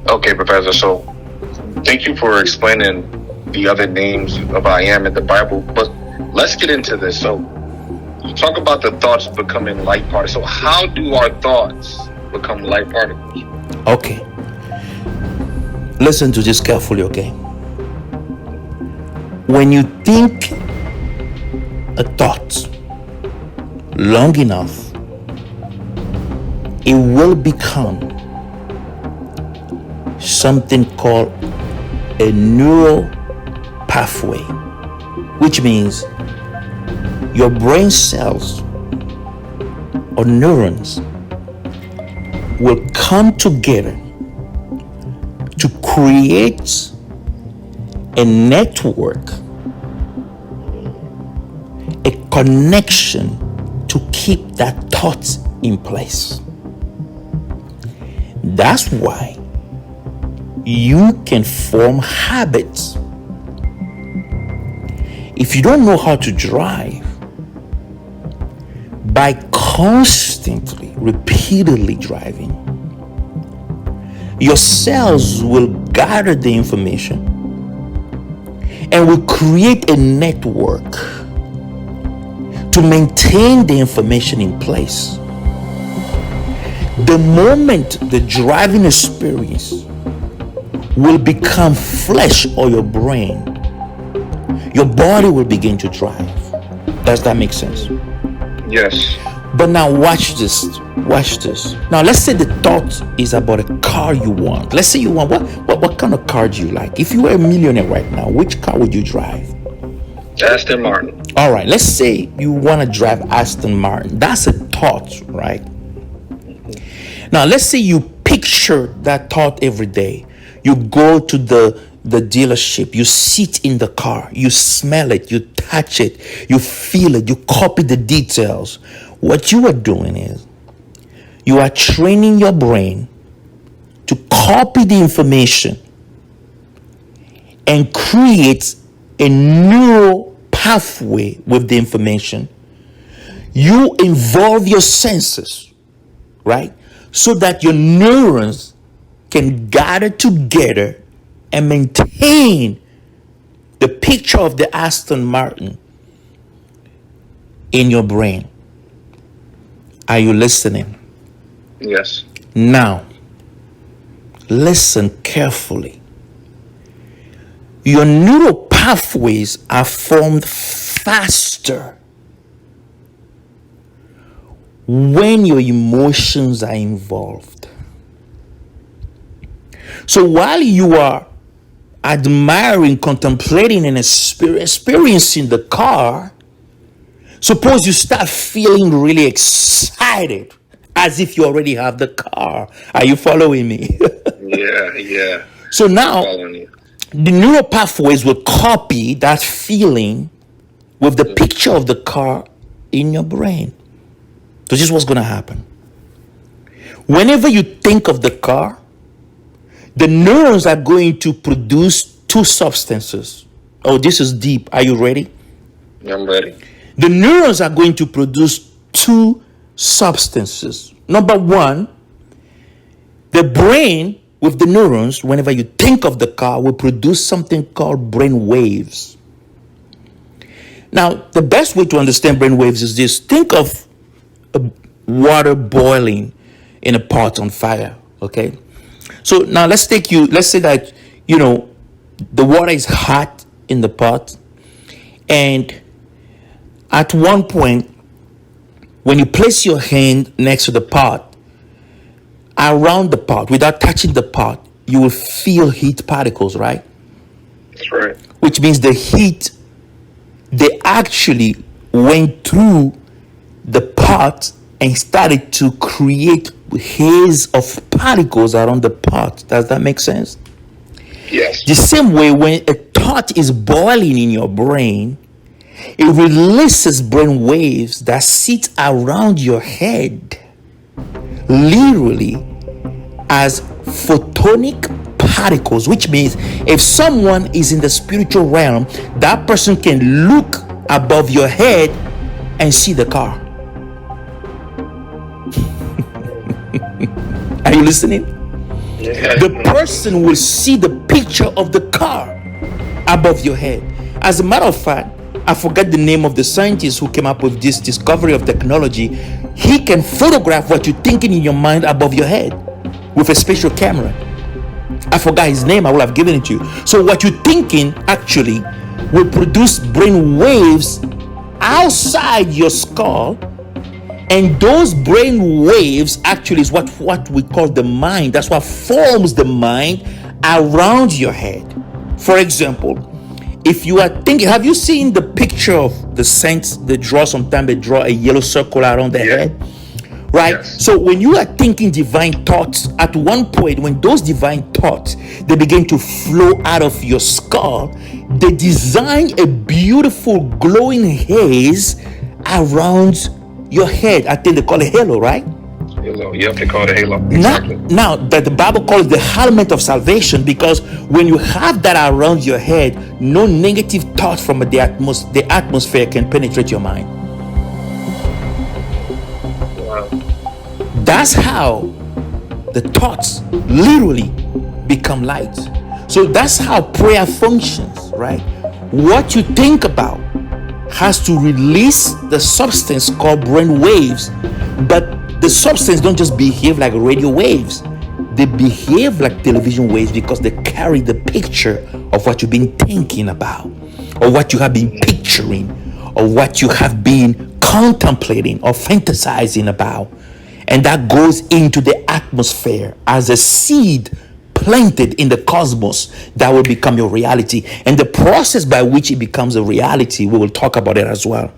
Okay, Professor. So, thank you for explaining the other names of I am in the Bible. But let's get into this. So, you talk about the thoughts becoming light particles. So, how do our thoughts become light particles? Okay. Listen to this carefully, okay? When you think a thought long enough, it will become something called a neural pathway, which means your brain cells or neurons will come together to create a network, a connection to keep that thought in place. That's why you can form habits. If you don't know how to drive, by constantly, repeatedly driving, your cells will gather the information and will create a network to maintain the information in place. The moment the driving experience will become flesh or your brain, your body will begin to drive. Does that make sense? Yes. But now watch this. Watch this. Now let's say the thought is about a car you want. Let's say you want what kind of car do you like? If you were a millionaire right now, which car would you drive? Aston Martin. All right, let's say you want to drive Aston Martin. That's a thought, right? Now let's say you picture that thought every day. You go to the dealership, you sit in the car, you smell it, you touch it, you feel it, you copy the details. What you are doing is you are training your brain to copy the information and create a neural pathway with the information. You involve your senses, right? So that your neurons can gather together and maintain the picture of the Aston Martin in your brain. Are you listening? Yes. Now, listen carefully. Your neural pathways are formed faster when your emotions are involved. So while you are admiring, contemplating, and experiencing the car, suppose you start feeling really excited as if you already have the car. Are you following me? Yeah. So now, Following you. the neural pathways will copy that feeling with the picture of the car in your brain. So this is what's going to happen. Whenever you think of the car, the neurons are going to produce two substances. Oh, this is deep. Are you ready? I'm ready. The neurons are going to produce two substances. Number one, the brain with the neurons, whenever you think of the car, will produce something called brain waves. Now, the best way to understand brain waves is this. Think of water boiling in a pot on fire, okay? So now let's say that, the water is hot in the pot, and at one point, when you place your hand next to the pot, around the pot, without touching the pot, you will feel heat particles, right? That's right. Which means the heat, they actually went through the pot and started to create haze of particles around the pot. Does that make sense? Yes. The same way, when a thought is boiling in your brain, it releases brain waves that sit around your head, literally as photonic particles, which means if someone is in the spiritual realm, that person can look above your head and see the car. Are you listening? The person will see the picture of the car above your head. As a matter of fact, I forget the name of the scientist who came up with this discovery of technology. He can photograph what you're thinking in your mind above your head with a special camera. I forgot his name. I will have given it to you. So what you're thinking actually will produce brain waves outside your skull, and those brain waves actually is what we call the mind. That's what forms the mind around your head. For example, if you are thinking, have you seen the picture of the saints? They draw a yellow circle around their head, right? Yes. So when you are thinking divine thoughts, at one point when those divine thoughts they begin to flow out of your skull, they design a beautiful glowing haze around your head. I think they call it halo, right? Halo. Yep, they call it a halo. Exactly. Now that the Bible calls the helmet of salvation, because when you have that around your head, no negative thoughts from the atmosphere can penetrate your mind. Wow. That's how the thoughts literally become light. So that's how prayer functions, right? What you think about has to release the substance called brain waves, but the substance don't just behave like radio waves. They behave like television waves because they carry the picture of what you've been thinking about, or what you have been picturing, or what you have been contemplating or fantasizing about. And that goes into the atmosphere as a seed planted in the cosmos that will become your reality. And the process by which it becomes a reality, we will talk about it as well.